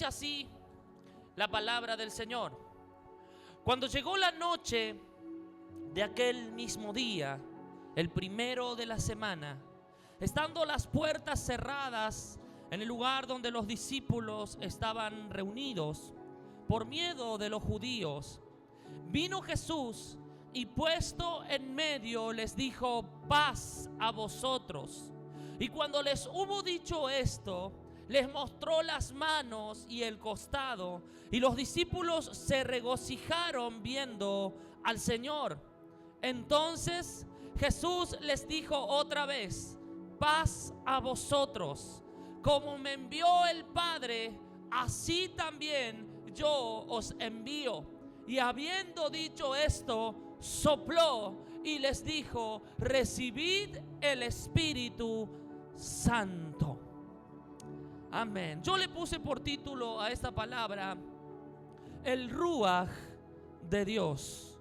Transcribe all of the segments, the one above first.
dice así la palabra del Señor. Cuando llegó la noche de aquel mismo día, el primero de la semana, estando las puertas cerradas en el lugar donde los discípulos estaban reunidos, por miedo de los judíos, vino Jesús y puesto en medio les dijo: paz a vosotros. Y cuando les hubo dicho esto, les mostró las manos y el costado, y los discípulos se regocijaron viendo al Señor. Entonces Jesús les dijo otra vez: paz a vosotros. Como me envió el Padre, así también yo os envío. Y habiendo dicho esto, sopló y les dijo: recibid el Espíritu Santo. Amén. Yo le puse por título a esta palabra: el Ruaj de Dios.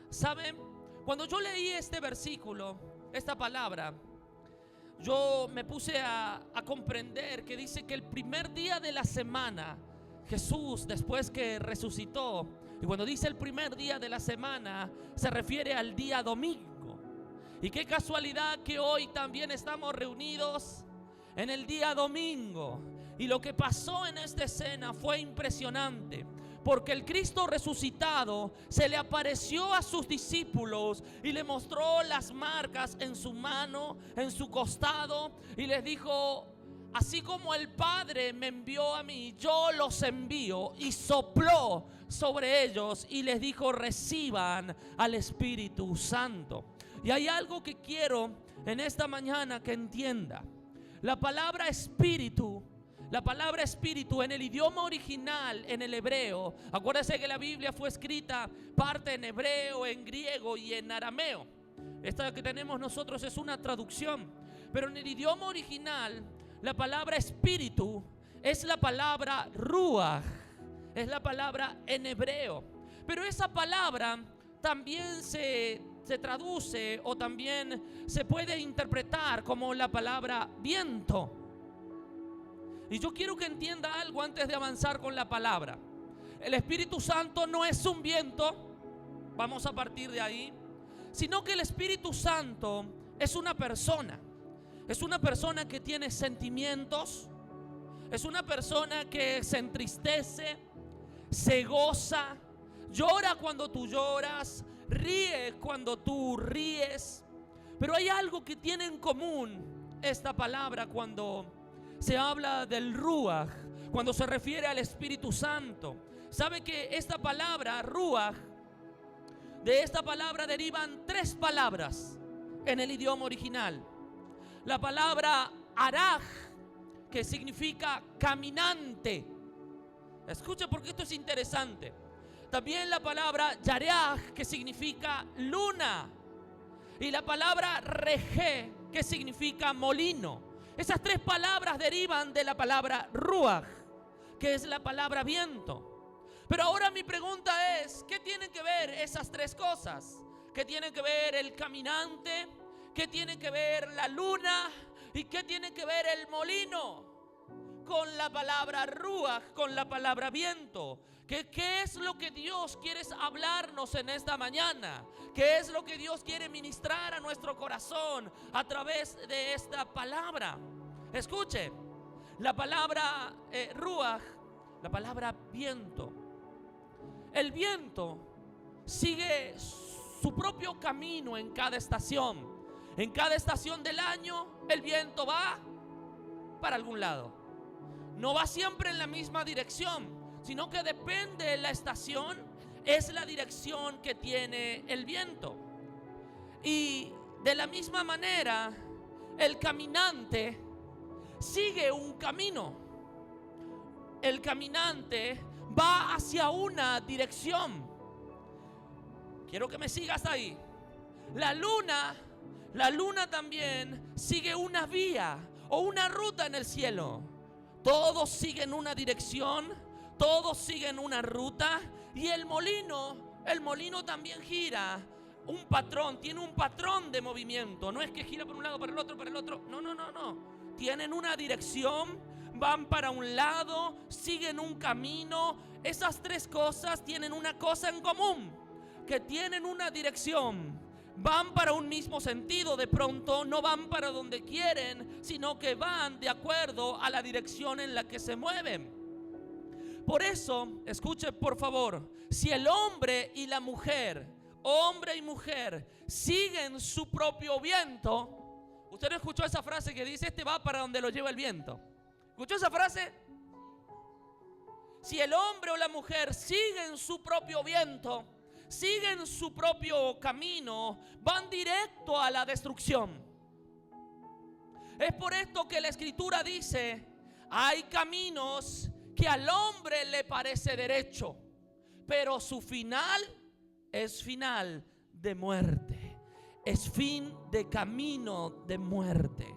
¿Saben? Cuando yo leí este versículo, esta palabra, yo me puse a comprender que dice que el primer día de la semana, Jesús, después que resucitó, y cuando dice el primer día de la semana, se refiere al día domingo. Y qué casualidad que hoy también estamos reunidos en el día domingo. Y lo que pasó en esta escena fue impresionante, porque el Cristo resucitado se le apareció a sus discípulos y le mostró las marcas en su mano, en su costado, y les dijo: así como el Padre me envió a mí, yo los envío. Y sopló sobre ellos y les dijo: reciban al Espíritu Santo. Y hay algo que quiero en esta mañana que entienda. La palabra espíritu en el idioma original, en el hebreo, acuérdense que la Biblia fue escrita parte en hebreo, en griego y en arameo. Esta que tenemos nosotros es una traducción, pero en el idioma original la palabra espíritu es la palabra ruaj, es la palabra en hebreo. Pero esa palabra también se traduce o también se puede interpretar como la palabra viento. Y yo quiero que entienda algo antes de avanzar con la palabra. El Espíritu Santo no es un viento, vamos a partir de ahí, sino que el Espíritu Santo es una persona. Es una persona que tiene sentimientos, es una persona que se entristece, se goza, llora cuando tú lloras, ríe cuando tú ríes. Pero hay algo que tiene en común esta palabra cuando se habla del Ruaj, cuando se refiere al Espíritu Santo. ¿Sabe que esta palabra Ruaj, de esta palabra derivan tres palabras en el idioma original? La palabra Araj, que significa caminante. Escucha porque esto es interesante. También la palabra Yareaj, que significa luna. Y la palabra Rejé, que significa molino. Esas tres palabras derivan de la palabra Ruaj, que es la palabra viento. Pero ahora mi pregunta es: ¿qué tienen que ver esas tres cosas? ¿Qué tiene que ver el caminante? ¿Qué tiene que ver la luna? ¿Y qué tiene que ver el molino con la palabra Ruaj, con la palabra viento? ¿Qué es lo que Dios quiere hablarnos en esta mañana? ¿Qué es lo que Dios quiere ministrar a nuestro corazón a través de esta palabra? Escuche, la palabra Ruaj, la palabra viento. El viento sigue su propio camino en cada estación. En cada estación del año el viento va para algún lado. No va siempre en la misma dirección, sino que depende de la estación, es la dirección que tiene el viento. Y de la misma manera, el caminante sigue un camino. El caminante va hacia una dirección. Quiero que me sigas ahí. La luna también sigue una vía o una ruta en el cielo. Todos siguen una dirección, todos siguen una ruta. Y el molino también gira un patrón, tiene un patrón de movimiento. No es que gira por un lado, para el otro, para el otro. No. Tienen una dirección, van para un lado, siguen un camino. Esas tres cosas tienen una cosa en común, que tienen una dirección. Van para un mismo sentido, de pronto no van para donde quieren, sino que van de acuerdo a la dirección en la que se mueven. Por eso, escuche por favor, si el hombre y la mujer, hombre y mujer, siguen su propio viento. ¿Usted no escuchó esa frase que dice: este va para donde lo lleva el viento? ¿Escuchó esa frase? Si el hombre o la mujer siguen su propio viento, siguen su propio camino, van directo a la destrucción. Es por esto que la Escritura dice: hay caminos que al hombre le parece derecho, pero su final es final de muerte, es fin de camino de muerte.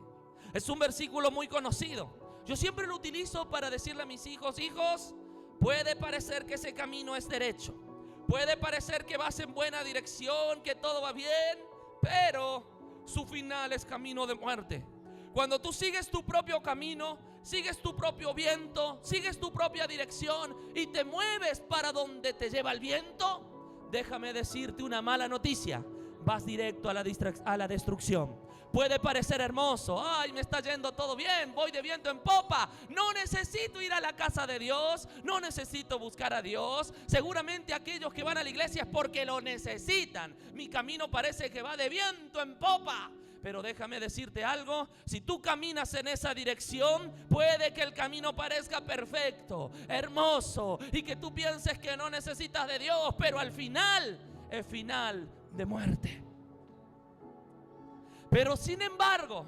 Es un versículo muy conocido. Yo siempre lo utilizo para decirle a mis hijos: hijos, puede parecer que ese camino es derecho, puede parecer que vas en buena dirección, que todo va bien, pero su final es camino de muerte. Cuando tú sigues tu propio camino, sigues tu propio viento, sigues tu propia dirección y te mueves para donde te lleva el viento, déjame decirte una mala noticia: vas directo a la destrucción. Puede parecer hermoso: ay, me está yendo todo bien, voy de viento en popa, no necesito ir a la casa de Dios, no necesito buscar a Dios. Seguramente aquellos que van a la iglesia es porque lo necesitan. Mi camino parece que va de viento en popa. Pero déjame decirte algo: si tú caminas en esa dirección, puede que el camino parezca perfecto, hermoso, y que tú pienses que no necesitas de Dios, pero al final es final de muerte. Pero sin embargo,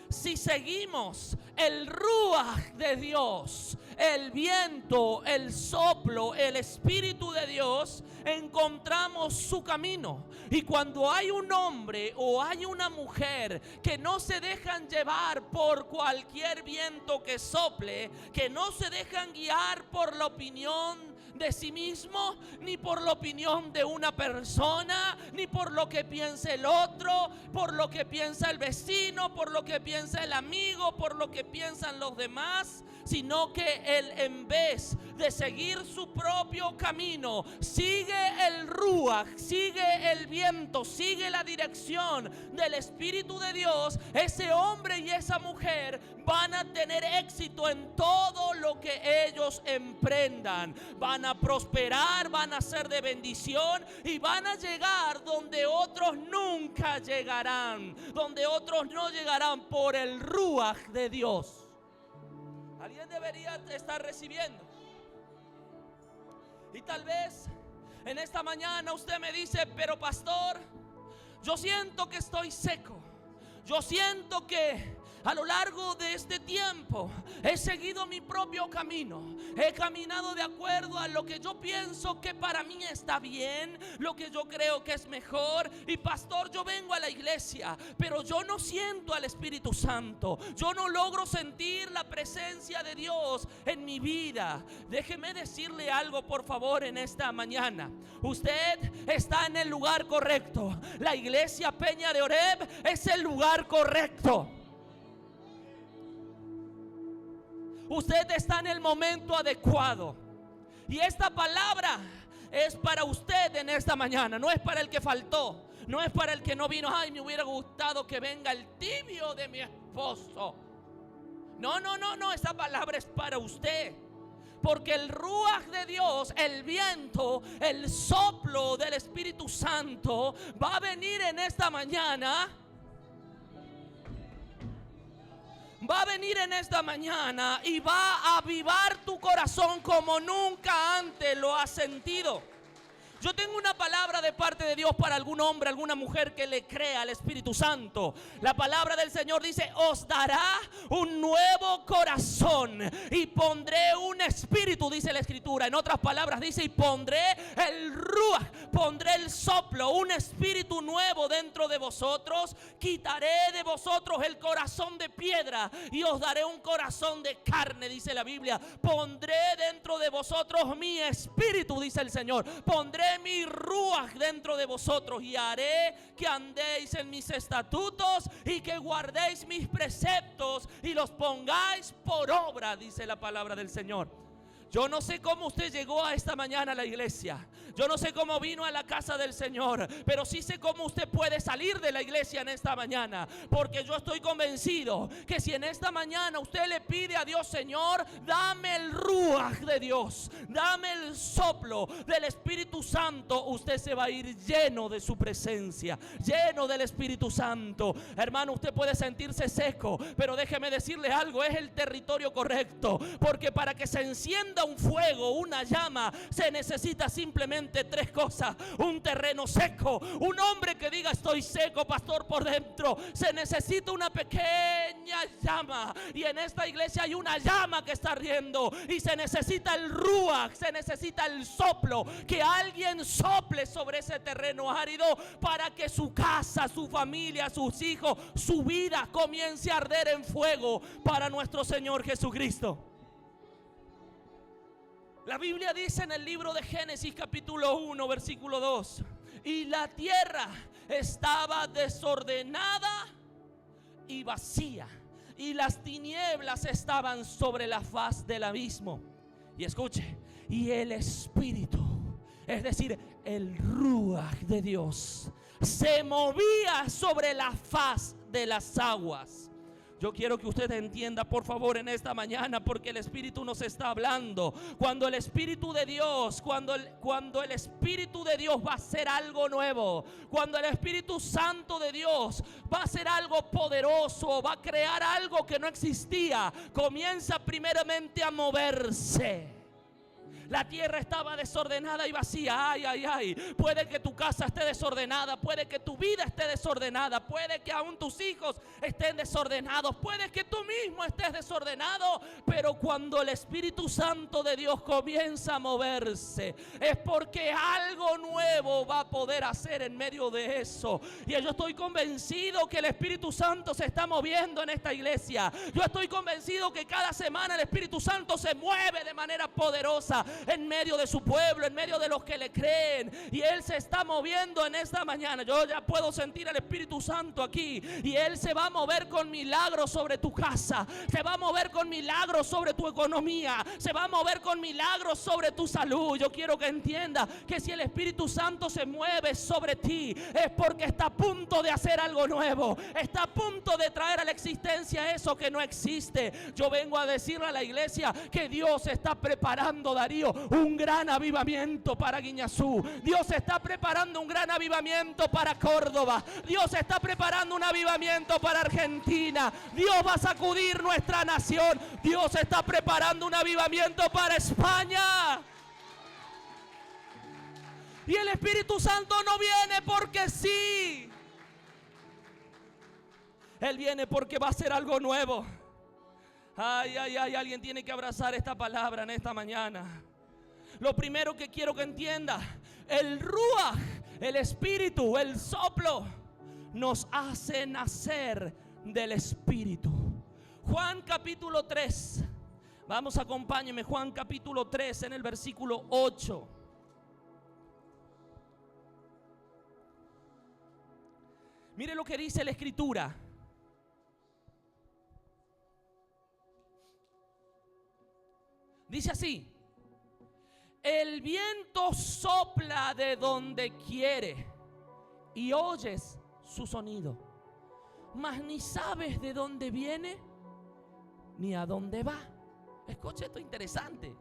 si seguimos el ruaj de Dios, el viento, el soplo, el Espíritu de Dios, encontramos su camino. Y cuando hay un hombre o hay una mujer que no se dejan llevar por cualquier viento que sople, que no se dejan guiar por la opinión de sí mismo, ni por la opinión de una persona, ni por lo que piensa el otro, por lo que piensa el vecino, por lo que piensa el amigo, por lo que piensan los demás, sino que él, en vez de seguir su propio camino, sigue el ruaj, sigue el viento, sigue la dirección del Espíritu de Dios. Ese hombre y esa mujer van a tener éxito en todo lo que ellos emprendan. Van a prosperar, van a ser de bendición y van a llegar donde otros nunca llegarán, donde otros no llegarán por el ruaj de Dios. Alguien debería estar recibiendo. Y tal vez en esta mañana usted me dice: pero pastor, yo siento que estoy seco. Yo siento que a lo largo de este tiempo he seguido mi propio camino. He caminado de acuerdo a lo que yo pienso que para mí está bien, lo que yo creo que es mejor. Y pastor, yo vengo a la iglesia, pero yo no siento al Espíritu Santo. Yo no logro sentir la presencia de Dios en mi vida. Déjeme decirle algo, por favor, en esta mañana. Usted está en el lugar correcto. La iglesia Peña de Oreb es el lugar correcto. Usted está en el momento adecuado. Y esta palabra es para usted en esta mañana. No es para el que faltó, no es para el que no vino. Ay, me hubiera gustado que venga el tibio de mi esposo. No, esta palabra es para usted. Porque el ruaj de Dios, el viento, el soplo del Espíritu Santo va a venir en esta mañana. Va a venir en esta mañana y va a avivar tu corazón como nunca antes lo has sentido. Yo tengo una palabra de parte de Dios para algún hombre, alguna mujer que le crea al Espíritu Santo. La palabra del Señor dice: os dará un nuevo corazón y pondré un espíritu, dice la Escritura. En otras palabras dice: y pondré el ruaj, pondré el soplo, un espíritu nuevo dentro de vosotros. Quitaré de vosotros el corazón de piedra y os daré un corazón de carne, dice la Biblia. Pondré dentro de vosotros mi espíritu, dice el Señor. Pondré mi ruaj dentro de vosotros y haré que andéis en mis estatutos y que guardéis mis preceptos y los pongáis por obra, dice la palabra del Señor. Yo no sé cómo usted llegó a esta mañana a la iglesia. Yo no sé cómo vino a la casa del Señor, pero sí sé cómo usted puede salir de la iglesia en esta mañana. Porque yo estoy convencido que si en esta mañana usted le pide a Dios: Señor, dame el ruaj de Dios, dame el soplo del Espíritu Santo, usted se va a ir lleno de su presencia, lleno del Espíritu Santo. Hermano, usted puede sentirse seco, pero déjeme decirle algo: es el territorio correcto. Porque para que se encienda un fuego, una llama, se necesita simplemente tres cosas: un terreno seco, un hombre que diga: estoy seco, pastor, por dentro. Se necesita una pequeña llama, y en esta iglesia hay una llama que está ardiendo, y se necesita el ruaj, se necesita el soplo, que alguien sople sobre ese terreno árido para que su casa, su familia, sus hijos, su vida comience a arder en fuego para nuestro Señor Jesucristo. La Biblia dice en el libro de Génesis capítulo 1 versículo 2: y la tierra estaba desordenada y vacía, y las tinieblas estaban sobre la faz del abismo. Y escuche, y el Espíritu, es decir, el ruaj de Dios, se movía sobre la faz de las aguas. Yo quiero que usted entienda, por favor, en esta mañana, porque el Espíritu nos está hablando. Cuando el Espíritu de Dios, cuando el Espíritu de Dios va a hacer algo nuevo, cuando el Espíritu Santo de Dios va a hacer algo poderoso, va a crear algo que no existía, comienza primeramente a moverse. La tierra estaba desordenada y vacía. Ay, ay, ay. Puede que tu casa esté desordenada, puede que tu vida esté desordenada, puede que aún tus hijos estén desordenados, puede que tú mismo estés desordenado. Pero cuando el Espíritu Santo de Dios comienza a moverse, es porque algo nuevo va a poder hacer en medio de eso. Y yo estoy convencido que el Espíritu Santo se está moviendo en esta iglesia. Yo estoy convencido que cada semana el Espíritu Santo se mueve de manera poderosa en medio de su pueblo, en medio de los que le creen. Y Él se está moviendo en esta mañana. Yo ya puedo sentir el Espíritu Santo aquí. Y Él se va a mover con milagros sobre tu casa. Se va a mover con milagros sobre tu economía. Se va a mover con milagros sobre tu salud. Yo quiero que entienda que si el Espíritu Santo se mueve sobre ti, es porque está a punto de hacer algo nuevo. Está a punto de traer a la existencia eso que no existe. Yo vengo a decirle a la iglesia que Dios está preparando, Darío, un gran avivamiento para Guiñazú. Dios está preparando un gran avivamiento para Córdoba. Dios está preparando un avivamiento para Argentina. Dios va a sacudir nuestra nación. Dios está preparando un avivamiento para España. Y el Espíritu Santo no viene porque sí. Él viene porque va a hacer algo nuevo. Ay, ay, ay, alguien tiene que abrazar esta palabra en esta mañana. Lo primero que quiero que entienda: el ruaj, el Espíritu, el soplo, nos hace nacer del Espíritu. Juan capítulo 3. Vamos, acompáñenme. Juan capítulo 3 en el versículo 8. Mire lo que dice la Escritura. Dice así: el viento sopla de donde quiere y oyes su sonido, mas ni sabes de dónde viene ni a dónde va. Escucha esto interesante.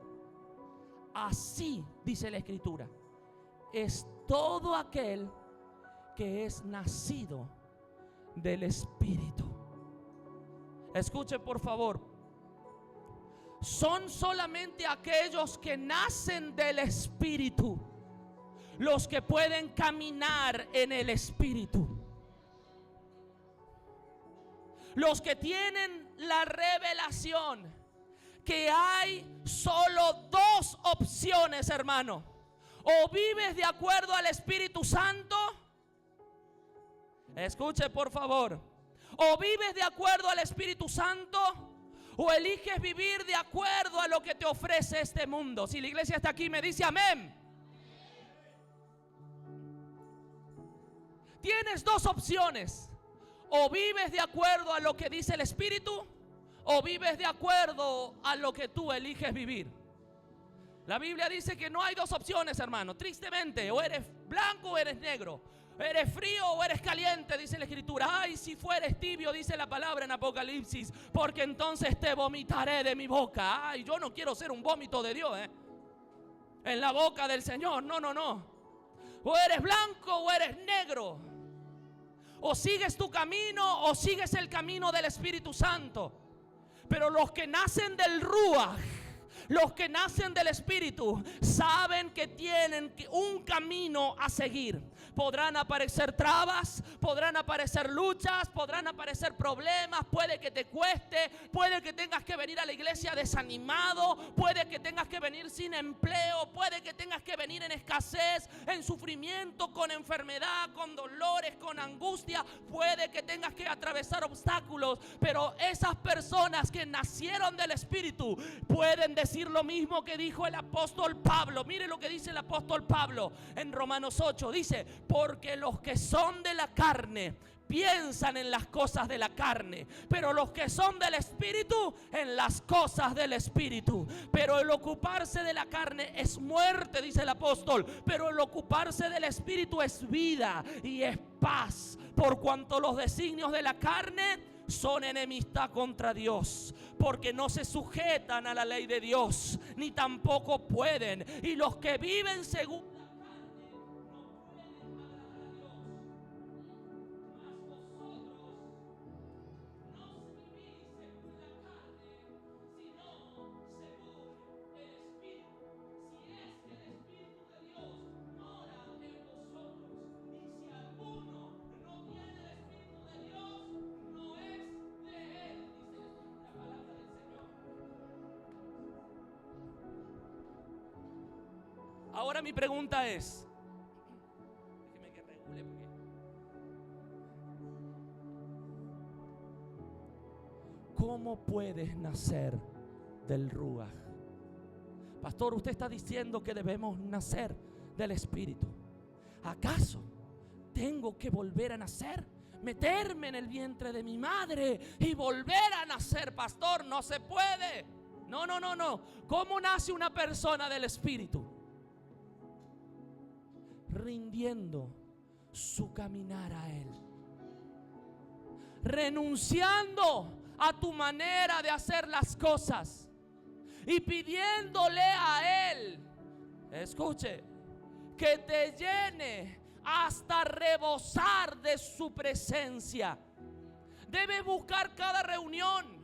Así, dice la Escritura, es todo aquel que es nacido del Espíritu. Escuche, por favor. Son solamente aquellos que nacen del Espíritu los que pueden caminar en el Espíritu. Los que tienen la revelación que hay solo dos opciones, hermano. O vives de acuerdo al Espíritu Santo. Escuche, por favor. O vives de acuerdo al Espíritu Santo, o eliges vivir de acuerdo a lo que te ofrece este mundo. Si la iglesia está aquí, me dice amén. Tienes dos opciones: o vives de acuerdo a lo que dice el Espíritu, o vives de acuerdo a lo que tú eliges vivir. La Biblia dice que no hay dos opciones, hermano. Tristemente, o eres blanco o eres negro, eres frío o eres caliente, dice la Escritura. Ay, si fueres tibio, dice la palabra en Apocalipsis, porque entonces te vomitaré de mi boca. Ay, yo no quiero ser un vómito de Dios, en la boca del Señor. No, no, no. O eres blanco o eres negro. O sigues tu camino o sigues el camino del Espíritu Santo. Pero los que nacen del Ruach, los que nacen del Espíritu, saben que tienen un camino a seguir. Podrán aparecer trabas, podrán aparecer luchas, podrán aparecer problemas. Puede que te cueste, puede que tengas que venir a la iglesia desanimado, puede que tengas que venir sin empleo, puede que tengas que venir en escasez, en sufrimiento, con enfermedad, con dolores, con angustia. Puede que tengas que atravesar obstáculos, pero esas personas que nacieron del Espíritu pueden decir lo mismo que dijo el apóstol Pablo. Mire lo que dice el apóstol Pablo en Romanos 8. Dice: porque los que son de la carne piensan en las cosas de la carne, pero los que son del Espíritu en las cosas del Espíritu. Pero el ocuparse de la carne es muerte, dice el apóstol, pero el ocuparse del Espíritu es vida y es paz, por cuanto los designios de la carne son enemistad contra Dios, porque no se sujetan a la ley de Dios, ni tampoco pueden. Y los que viven según la carne no pueden agradar a Dios. Mas vosotros no vivís según la carne, sino según el Espíritu. Si es que el Espíritu de Dios mora en vosotros. Y si alguno no tiene el Espíritu de Dios, no es de él, dice la palabra del Señor. Ahora mi pregunta es, déjeme que regule porque ¿cómo puedes nacer del Ruach? Pastor, usted está diciendo que debemos nacer del Espíritu. ¿Acaso tengo que volver a nacer? Meterme en el vientre de mi madre y volver a nacer. Pastor, no se puede. No, no, no, no. ¿Cómo nace una persona del Espíritu? Rindiendo su caminar a Él, renunciando a tu manera de hacer las cosas y pidiéndole a Él, escuche, que te llene hasta rebosar de su presencia. Debes buscar cada reunión.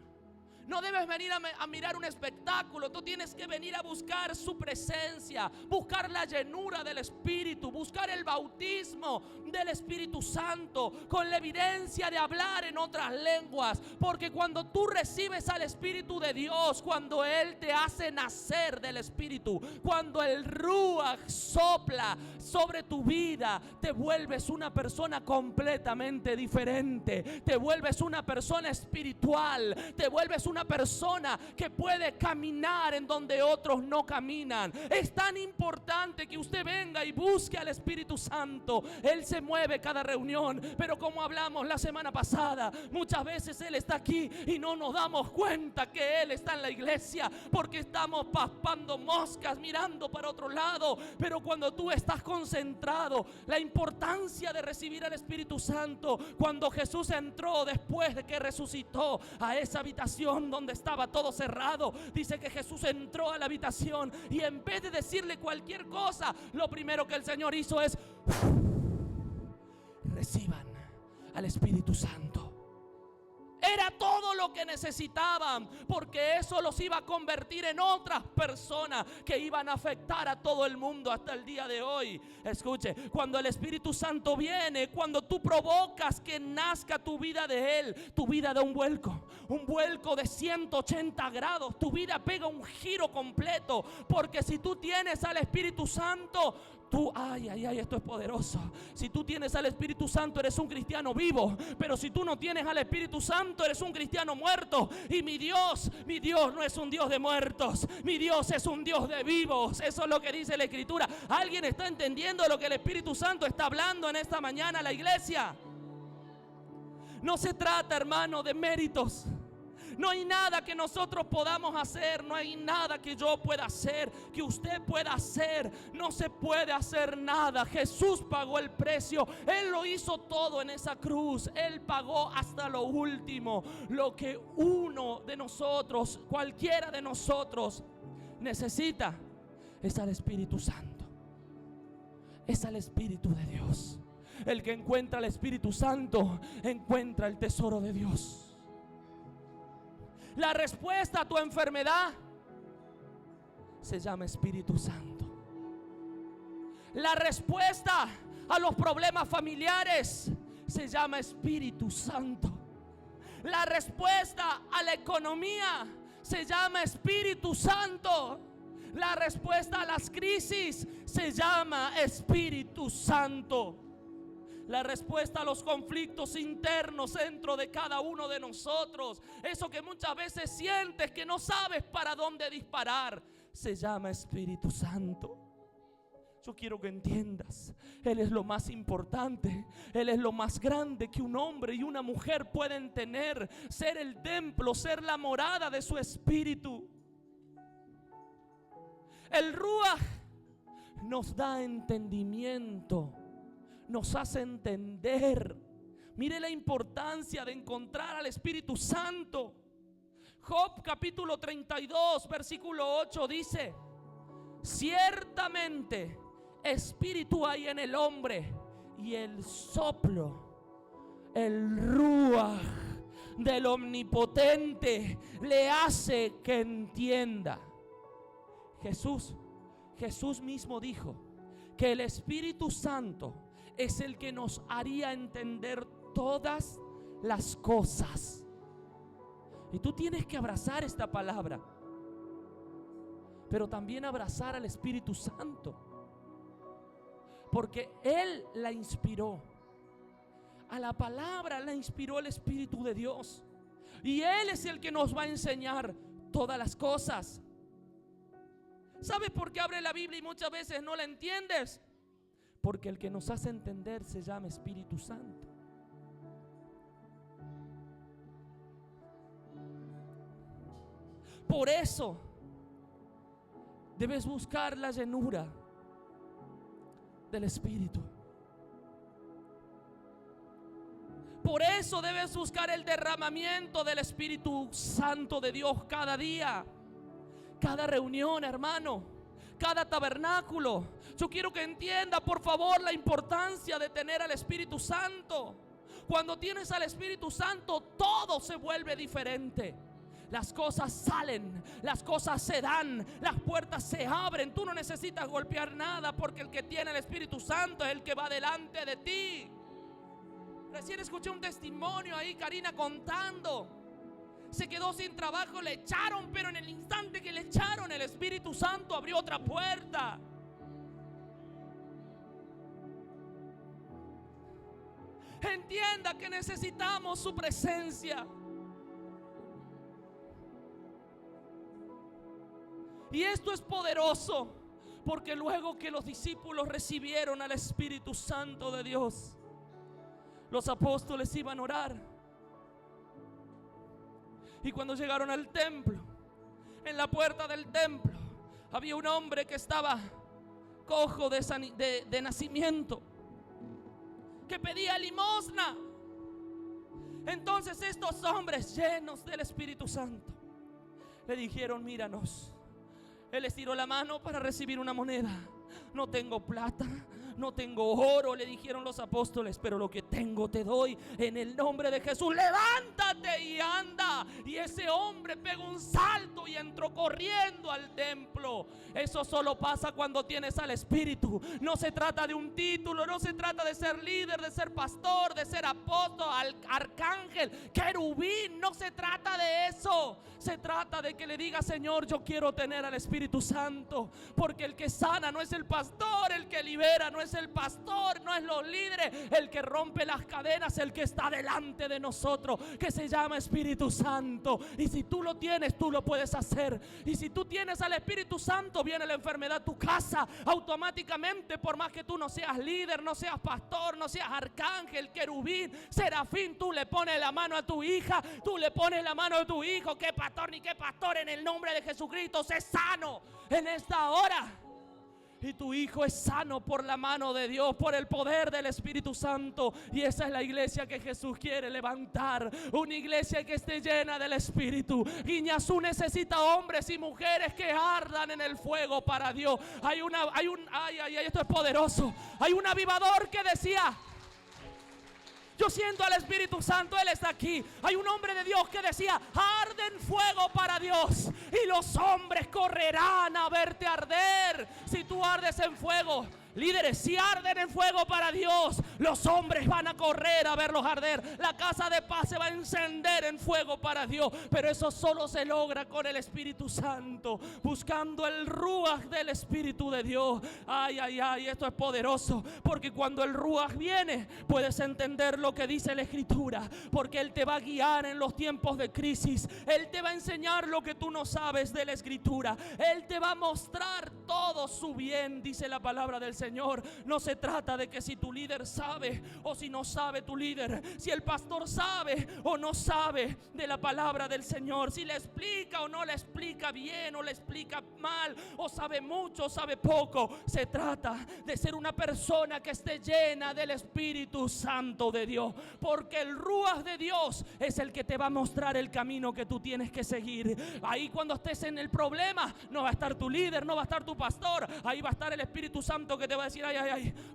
No debes venir a mirar un espectáculo. Tú tienes que venir a buscar su presencia, buscar la llenura del Espíritu, buscar el bautismo del Espíritu Santo con la evidencia de hablar en otras lenguas. Porque cuando tú recibes al Espíritu de Dios, cuando Él te hace nacer del Espíritu, cuando el Ruach sopla sobre tu vida, te vuelves una persona completamente diferente. Te vuelves una persona espiritual. Te vuelves una persona que puede caminar en donde otros no caminan. Es tan importante que usted venga y busque al Espíritu Santo. Él se mueve cada reunión, pero como hablamos la semana pasada, muchas veces Él está aquí y no nos damos cuenta que Él está en la iglesia, porque estamos paspando moscas, mirando para otro lado. Pero cuando tú estás concentrado, la importancia de recibir al Espíritu Santo, cuando Jesús entró después de que resucitó a esa habitación donde estaba todo cerrado, dice que Jesús entró a la habitación y en vez de decirle cualquier cosa, lo primero que el Señor hizo es: reciban al Espíritu Santo. Era todo lo que necesitaban, porque eso los iba a convertir en otras personas que iban a afectar a todo el mundo hasta el día de hoy. Escuche, cuando el Espíritu Santo viene, cuando tú provocas que nazca tu vida de Él, tu vida da un vuelco de 180 grados. Tu vida pega un giro completo, porque si tú tienes al Espíritu Santo, esto es poderoso. Si tú tienes al Espíritu Santo, eres un cristiano vivo. Pero si tú no tienes al Espíritu Santo, eres un cristiano muerto. Y mi Dios no es un Dios de muertos. Mi Dios es un Dios de vivos. Eso es lo que dice la Escritura. ¿Alguien está entendiendo lo que el Espíritu Santo está hablando en esta mañana a la iglesia? No se trata, hermano, de méritos. No hay nada que nosotros podamos hacer. No hay nada que yo pueda hacer, que usted pueda hacer. No se puede hacer nada. Jesús pagó el precio. Él lo hizo todo en esa cruz. Él pagó hasta lo último. Lo que uno de nosotros, cualquiera de nosotros, necesita es al Espíritu Santo. Es al Espíritu de Dios. El que encuentra al Espíritu Santo encuentra el tesoro de Dios. La respuesta a tu enfermedad se llama Espíritu Santo. La respuesta a los problemas familiares se llama Espíritu Santo. La respuesta a la economía se llama Espíritu Santo. La respuesta a las crisis se llama Espíritu Santo. La respuesta a los conflictos internos dentro de cada uno de nosotros, eso que muchas veces sientes que no sabes para dónde disparar, se llama Espíritu Santo. Yo quiero que entiendas, Él es lo más importante, Él es lo más grande que un hombre y una mujer pueden tener. Ser el templo, ser la morada de su Espíritu. El Ruaj nos da entendimiento, nos hace entender. Mire la importancia de encontrar al Espíritu Santo. Job capítulo 32 versículo 8 dice: ciertamente espíritu hay en el hombre, y el soplo, el ruaj del Omnipotente le hace que entienda. Jesús mismo dijo que el Espíritu Santo es el que nos haría entender todas las cosas. Y tú tienes que abrazar esta palabra, pero también abrazar al Espíritu Santo, porque Él la inspiró. A la palabra la inspiró el Espíritu de Dios, y Él es el que nos va a enseñar todas las cosas. ¿Sabes por qué abre la Biblia y muchas veces no la entiendes? Porque el que nos hace entender se llama Espíritu Santo. Por eso debes buscar la llenura del Espíritu. Por eso debes buscar el derramamiento del Espíritu Santo de Dios cada día, cada reunión, hermano, cada tabernáculo. Yo quiero que entienda, por favor, la importancia de tener al Espíritu Santo. Cuando tienes al Espíritu Santo, todo se vuelve diferente. Las cosas salen, las cosas se dan, las puertas se abren. Tú no necesitas golpear nada, porque el que tiene el Espíritu Santo es el que va delante de ti. Recién escuché un testimonio ahí, Karina contando. Se quedó sin trabajo, le echaron, pero en el instante que le echaron, el Espíritu Santo abrió otra puerta. Entienda que necesitamos su presencia. Y esto es poderoso, porque luego que los discípulos recibieron al Espíritu Santo de Dios, los apóstoles iban a orar. Y cuando llegaron al templo, en la puerta del templo había un hombre que estaba cojo de nacimiento, que pedía limosna. Entonces estos hombres, llenos del Espíritu Santo, le dijeron: míranos. Él estiró la mano para recibir una moneda. No tengo plata, no tengo oro, le dijeron los apóstoles, pero lo que tengo te doy. En el nombre de Jesús, levántate y anda. Y ese hombre pegó un salto y entró corriendo al templo. Eso solo pasa cuando tienes al Espíritu. No se trata de un título, no se trata de ser líder, de ser pastor, de ser apóstol, arcángel, querubín. No se trata de eso. Se trata de que le diga: Señor, yo quiero tener al Espíritu Santo. Porque el que sana no es el pastor, el que libera no es el pastor, no es los líderes, el que rompe las cadenas, el que está delante de nosotros, que se llama Espíritu Santo. Y si tú lo tienes, tú lo puedes hacer. Y si tú tienes al Espíritu Santo, viene la enfermedad a tu casa automáticamente. Por más que tú no seas líder, no seas pastor, no seas arcángel, querubín, serafín, tú le pones la mano a tu hija, tú le pones la mano a tu hijo. ¿Qué pastor ni qué pastor? En el nombre de Jesucristo, sé sano en esta hora. Y tu hijo es sano por la mano de Dios, por el poder del Espíritu Santo. Y esa es la iglesia que Jesús quiere levantar. Una iglesia que esté llena del Espíritu. Guiñazú necesita hombres y mujeres que ardan en el fuego para Dios. Esto es poderoso. Hay un avivador que decía: yo siento al Espíritu Santo, Él está aquí. Hay un hombre de Dios que decía: arde en fuego para Dios, y los hombres correrán a verte arder. Si tú ardes en fuego, líderes, si arden en fuego para Dios, los hombres van a correr a verlos arder. La casa de paz se va a encender en fuego para Dios. Pero eso solo se logra con el Espíritu Santo, buscando el ruaj del Espíritu de Dios. Esto es poderoso, porque cuando el ruaj viene, puedes entender lo que dice la Escritura, porque Él te va a guiar en los tiempos de crisis. Él te va a enseñar lo que tú no sabes de la Escritura. Él te va a mostrar todo su bien, dice la palabra del Señor. No se trata de que si tu líder sabe o si no sabe tu líder, si el pastor sabe o no sabe de la palabra del Señor, si le explica o no le explica bien o le explica mal, o sabe mucho o sabe poco. Se trata de ser una persona que esté llena del Espíritu Santo de Dios, porque el ruaj de Dios es el que te va a mostrar el camino que tú tienes que seguir. Ahí cuando estés en el problema, no va a estar tu líder, no va a estar tu pastor, ahí va a estar el Espíritu Santo que te va a decir: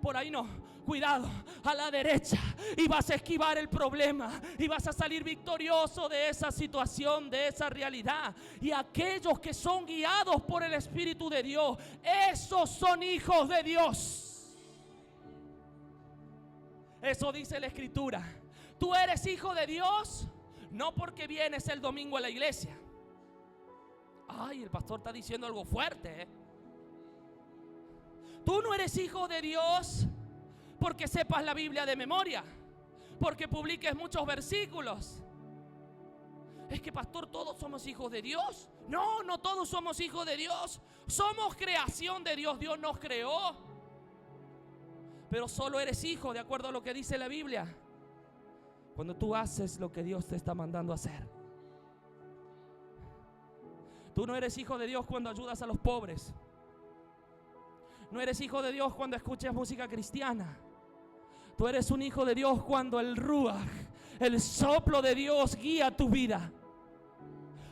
por ahí no, cuidado, a la derecha. Y vas a esquivar el problema y vas a salir victorioso de esa situación, de esa realidad. Y aquellos que son guiados por el Espíritu de Dios, esos son hijos de Dios. Eso dice la Escritura. Tú eres hijo de Dios no porque vienes el domingo a la iglesia. El pastor está diciendo algo fuerte, Tú no eres hijo de Dios porque sepas la Biblia de memoria, porque publiques muchos versículos. Es que, pastor, todos somos hijos de Dios. No, no todos somos hijos de Dios. Somos creación de Dios. Dios nos creó. Pero solo eres hijo de acuerdo a lo que dice la Biblia cuando tú haces lo que Dios te está mandando a hacer. Tú no eres hijo de Dios cuando ayudas a los pobres. No eres hijo de Dios cuando escuchas música cristiana. Tú eres un hijo de Dios cuando el ruaj, el soplo de Dios, guía tu vida.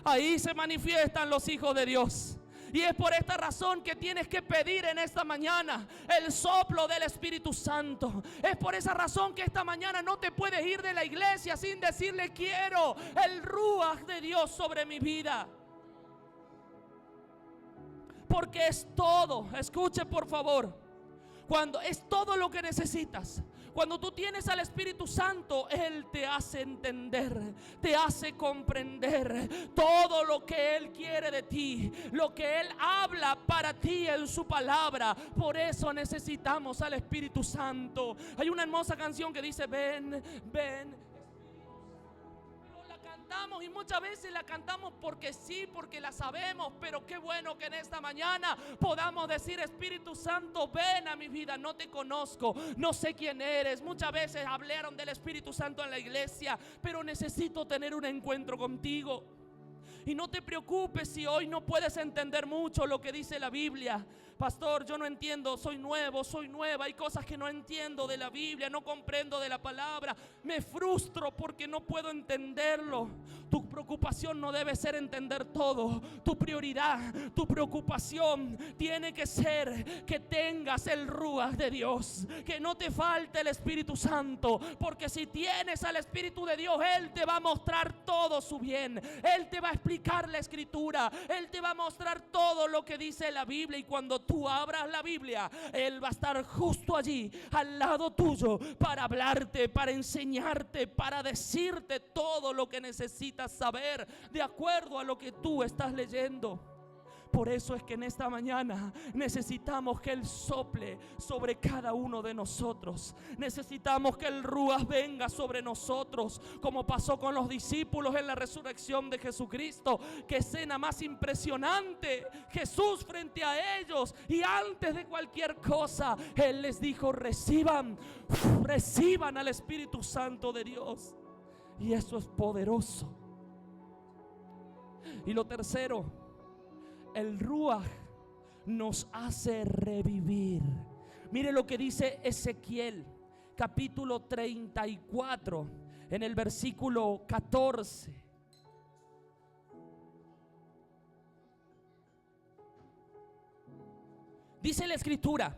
Ahí se manifiestan los hijos de Dios. Y es por esta razón que tienes que pedir en esta mañana el soplo del Espíritu Santo. Es por esa razón que esta mañana no te puedes ir de la iglesia sin decirle: quiero el ruaj de Dios sobre mi vida. Porque es todo, escuche por favor, cuando es todo lo que necesitas. Cuando tú tienes al Espíritu Santo, Él te hace entender, te hace comprender todo lo que Él quiere de ti, lo que Él habla para ti en su palabra. Por eso necesitamos al Espíritu Santo. Hay una hermosa canción que dice: ven, ven. Y muchas veces la cantamos porque sí, porque la sabemos. Pero qué bueno que en esta mañana podamos decir: Espíritu Santo, ven a mi vida. No te conozco, no sé quién eres. Muchas veces hablaron del Espíritu Santo en la iglesia, pero necesito tener un encuentro contigo. Y no te preocupes si hoy no puedes entender mucho lo que dice la Biblia. Pastor, yo no entiendo, soy nuevo, soy nueva. Hay cosas que no entiendo de la Biblia, no comprendo de la palabra. Me frustro porque no puedo entenderlo. Tu preocupación no debe ser entender todo. Tu prioridad, tu preocupación tiene que ser que tengas el Ruach de Dios, que no te falte el Espíritu Santo, porque si tienes al Espíritu de Dios, Él te va a mostrar todo su bien. Él te va a explicar la Escritura, Él te va a mostrar todo lo que dice la Biblia. Y cuando tú abras la Biblia, Él va a estar justo allí al lado tuyo para hablarte, para enseñarte, para decirte todo lo que necesitas saber de acuerdo a lo que tú estás leyendo. Por eso es que en esta mañana necesitamos que Él sople sobre cada uno de nosotros. Necesitamos que el Ruach venga sobre nosotros, como pasó con los discípulos en la resurrección de Jesucristo. Qué escena más impresionante. Jesús frente a ellos, y antes de cualquier cosa Él les dijo: reciban al Espíritu Santo de Dios. Y eso es poderoso. Y lo tercero, el Ruach nos hace revivir. Mire lo que dice Ezequiel capítulo 34 en el versículo 14. Dice la Escritura: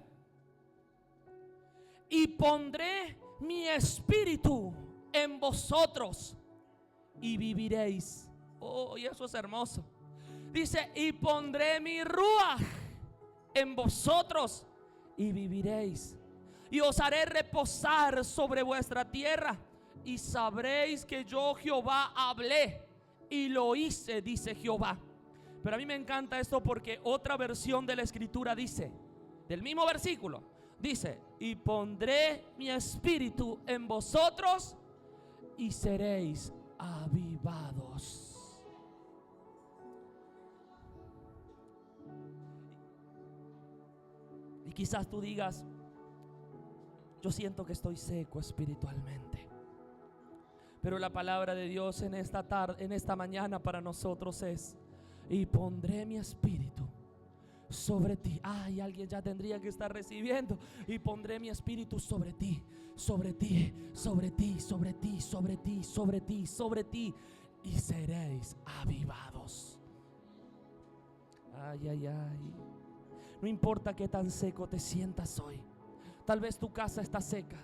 y pondré mi espíritu en vosotros y viviréis. Oh, y eso es hermoso. Dice: y pondré mi Ruach en vosotros y viviréis, y os haré reposar sobre vuestra tierra, y sabréis que yo Jehová hablé y lo hice, dice Jehová. Pero a mí me encanta esto, porque otra versión de la Escritura dice, del mismo versículo, dice: y pondré mi espíritu en vosotros y seréis avivados. Y quizás tú digas: yo siento que estoy seco espiritualmente. Pero la palabra de Dios en esta tarde, en esta mañana, para nosotros es: y pondré mi espíritu sobre ti. Ay, alguien ya tendría que estar recibiendo. Y pondré mi espíritu sobre ti, sobre ti, sobre ti, sobre ti, sobre ti, sobre ti, sobre ti, y seréis avivados. Ay, ay, ay. No importa qué tan seco te sientas hoy. Tal vez tu casa está seca,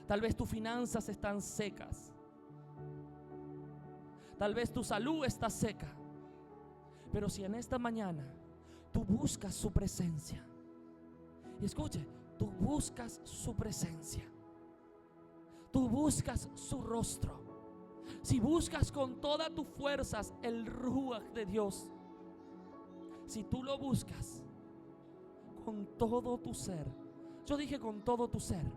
tal vez tus finanzas están secas, tal vez tu salud está seca. Pero si en esta mañana tú buscas su presencia, y escuche, tú buscas su presencia, tú buscas su rostro, si buscas con todas tus fuerzas el Ruach de Dios, si tú lo buscas con todo tu ser. Yo dije con todo tu ser.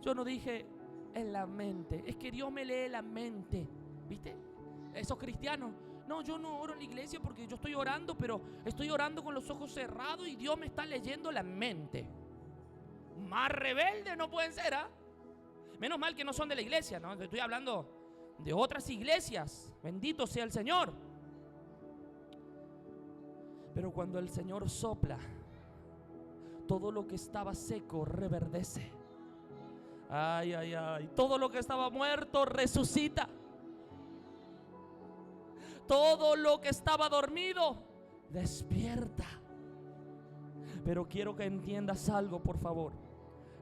Yo no dije en la mente. Es que Dios me lee la mente. ¿Viste? Esos cristianos: no, yo no oro en la iglesia porque yo estoy orando, pero estoy orando con los ojos cerrados y Dios me está leyendo la mente. Más rebeldes no pueden ser, ¿ah? Menos mal que no son de la iglesia, ¿no? Estoy hablando de otras iglesias. Bendito sea el Señor. Pero cuando el Señor sopla, todo lo que estaba seco reverdece. Ay, ay, ay. Todo lo que estaba muerto resucita. Todo lo que estaba dormido despierta. Pero quiero que entiendas algo, por favor.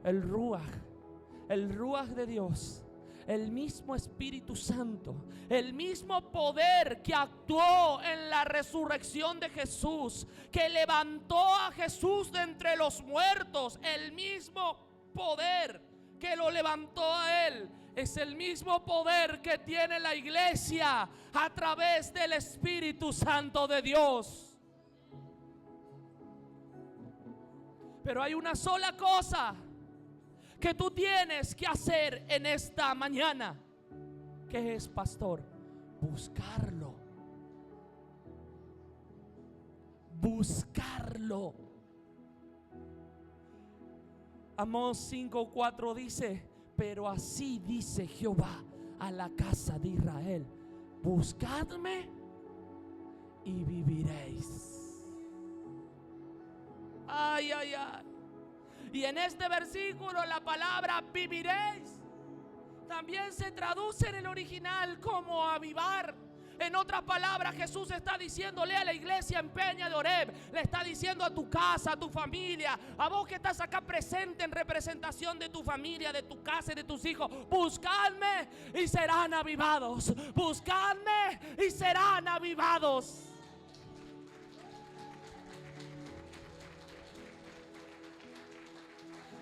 El Ruach de Dios, el mismo Espíritu Santo, el mismo poder que actuó en la resurrección de Jesús, que levantó a Jesús de entre los muertos, el mismo poder que lo levantó a Él, es el mismo poder que tiene la iglesia a través del Espíritu Santo de Dios. Pero hay una sola cosa que tú tienes que hacer en esta mañana. ¿Qué es, pastor? Buscarlo. Buscarlo. Amós 5:4 dice: pero así dice Jehová a la casa de Israel: buscadme y viviréis. Ay, ay, ay. Y en este versículo la palabra viviréis también se traduce en el original como avivar, En otras palabras, Jesús está diciéndole a la iglesia en Peña de Oreb, le está diciendo a tu casa, a tu familia, a vos que estás acá presente en representación de tu familia, de tu casa y de tus hijos: buscadme y serán avivados. Buscadme y serán avivados.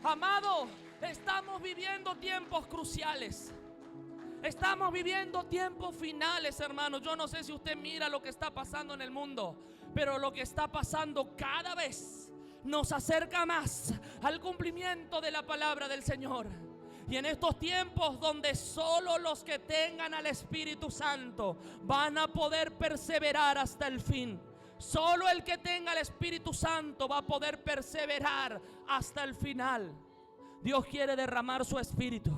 Amado, estamos viviendo tiempos cruciales. Estamos viviendo tiempos finales, hermanos. Yo no sé si usted mira lo que está pasando en el mundo, pero lo que está pasando cada vez nos acerca más al cumplimiento de la palabra del Señor. Y en estos tiempos donde solo los que tengan al Espíritu Santo van a poder perseverar hasta el fin. Solo el que tenga el Espíritu Santo va a poder perseverar hasta el final. Dios quiere derramar su Espíritu.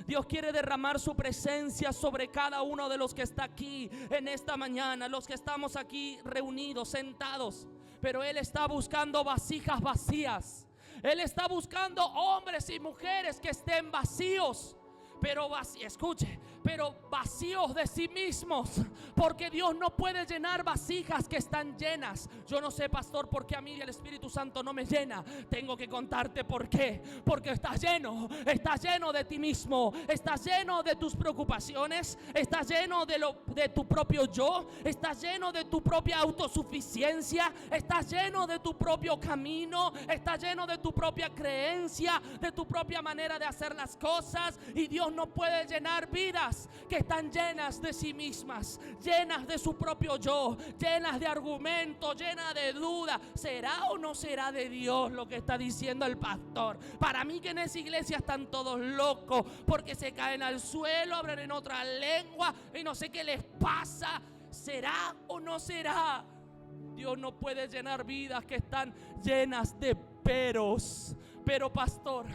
Dios quiere derramar su presencia sobre cada uno de los que está aquí en esta mañana, los que estamos aquí reunidos, sentados. Pero Él está buscando vasijas vacías. Él está buscando hombres y mujeres que estén vacíos. Pero escuche, pero vacíos de sí mismos, porque Dios no puede llenar vasijas que están llenas. Yo no sé, pastor, por qué a mí el Espíritu Santo no me llena. Tengo que contarte por qué. Porque estás lleno de ti mismo, estás lleno de tus preocupaciones, estás lleno de tu propio yo, estás lleno de tu propia autosuficiencia, estás lleno de tu propio camino, estás lleno de tu propia creencia, de tu propia manera de hacer las cosas. Y Dios no puede llenar vidas que están llenas de sí mismas, llenas de su propio yo, llenas de argumentos, llenas de dudas. ¿Será o no será de Dios lo que está diciendo el pastor? Para mí que en esa iglesia están todos locos, porque se caen al suelo, hablan en otra lengua y no sé qué les pasa. ¿Será o no será? Dios no puede llenar vidas que están llenas de peros. Pero pastor,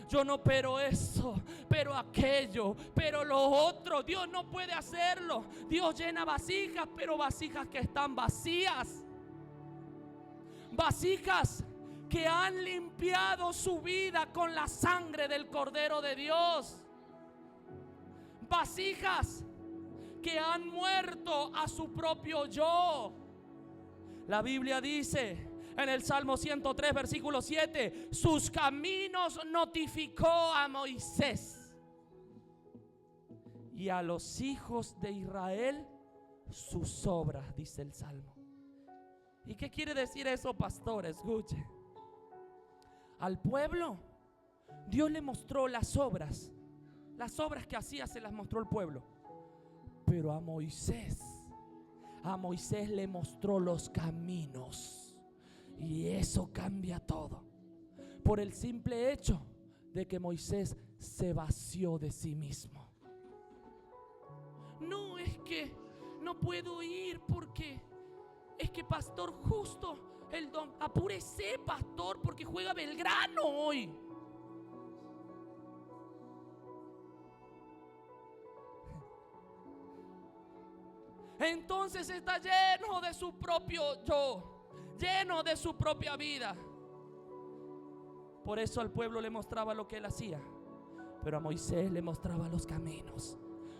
yo no pero eso, pero aquello, pero lo otro. Dios no puede hacerlo. Dios llena vasijas, pero vasijas que están vacías. Vasijas que han limpiado su vida con la sangre del Cordero de Dios. Vasijas que han muerto a su propio yo. La Biblia dice en el Salmo 103, versículo 7: sus caminos notificó a Moisés, y a los hijos de Israel sus obras, dice el Salmo. ¿Y qué quiere decir eso, pastor? Escuche. Al pueblo Dios le mostró las obras que hacía, se las mostró el pueblo. Pero a Moisés le mostró los caminos. Y eso cambia todo, por el simple hecho de que Moisés se vació de sí mismo. No, es que no puedo ir porque es que, pastor, justo el don, apúrese, pastor, porque juega Belgrano hoy. Entonces está lleno de su propio yo, lleno de su propia vida. Por eso al pueblo le mostraba lo que él hacía, pero a Moisés le mostraba los caminos.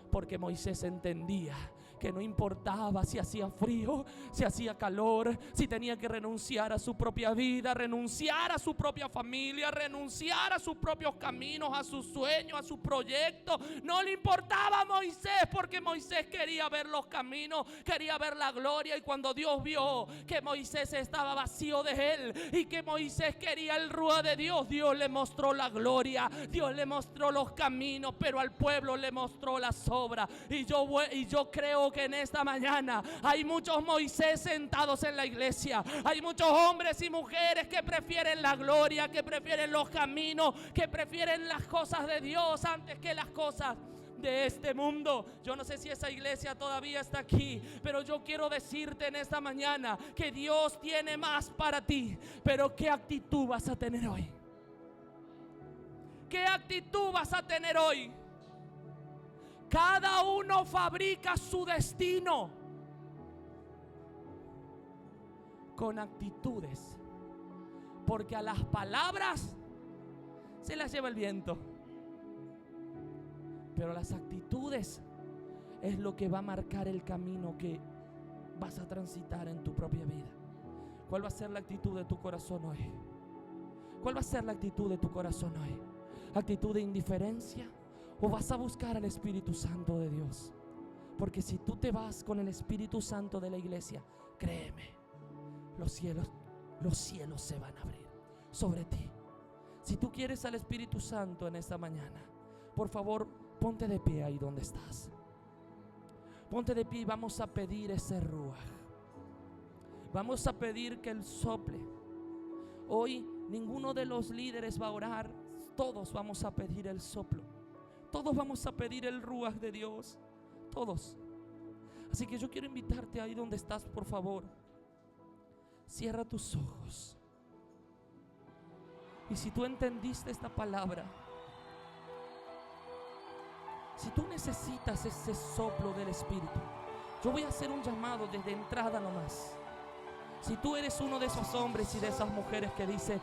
Porque Moisés entendía que no importaba si hacía frío, si hacía calor, si tenía que renunciar a su propia vida, renunciar a su propia familia, renunciar a sus propios caminos, a sus sueños, a sus proyectos. No le importaba a Moisés, porque Moisés quería ver los caminos, quería ver la gloria. Y cuando Dios vio que Moisés estaba vacío de él y que Moisés quería el ruá de Dios, Dios le mostró la gloria, Dios le mostró los caminos, pero al pueblo le mostró las obras. Y yo creo que en esta mañana hay muchos Moisés sentados en la iglesia. Hay muchos hombres y mujeres que prefieren la gloria, que prefieren los caminos, que prefieren las cosas de Dios antes que las cosas de este mundo. Yo no sé si esa iglesia todavía está aquí, pero yo quiero decirte en esta mañana que Dios tiene más para ti. Pero ¿qué actitud vas a tener hoy? ¿Qué actitud vas a tener hoy? Cada uno fabrica su destino con actitudes, porque a las palabras se las lleva el viento, pero las actitudes es lo que va a marcar el camino que vas a transitar en tu propia vida. ¿Cuál va a ser la actitud de tu corazón hoy? ¿Cuál va a ser la actitud de tu corazón hoy? ¿Actitud de indiferencia o vas a buscar al Espíritu Santo de Dios? Porque si tú te vas con el Espíritu Santo de la iglesia, créeme, los cielos se van a abrir sobre ti. Si tú quieres al Espíritu Santo en esta mañana, por favor, ponte de pie ahí donde estás. Ponte de pie y vamos a pedir ese ruaj. Vamos a pedir que Él sople. Hoy ninguno de los líderes va a orar. Todos vamos a pedir el soplo. Todos vamos a pedir el ruaj de Dios. Todos. Así que yo quiero invitarte ahí donde estás, por favor. Cierra tus ojos. Y si tú entendiste esta palabra, si tú necesitas ese soplo del Espíritu, yo voy a hacer un llamado desde entrada nomás. Si tú eres uno de esos hombres y de esas mujeres que dice: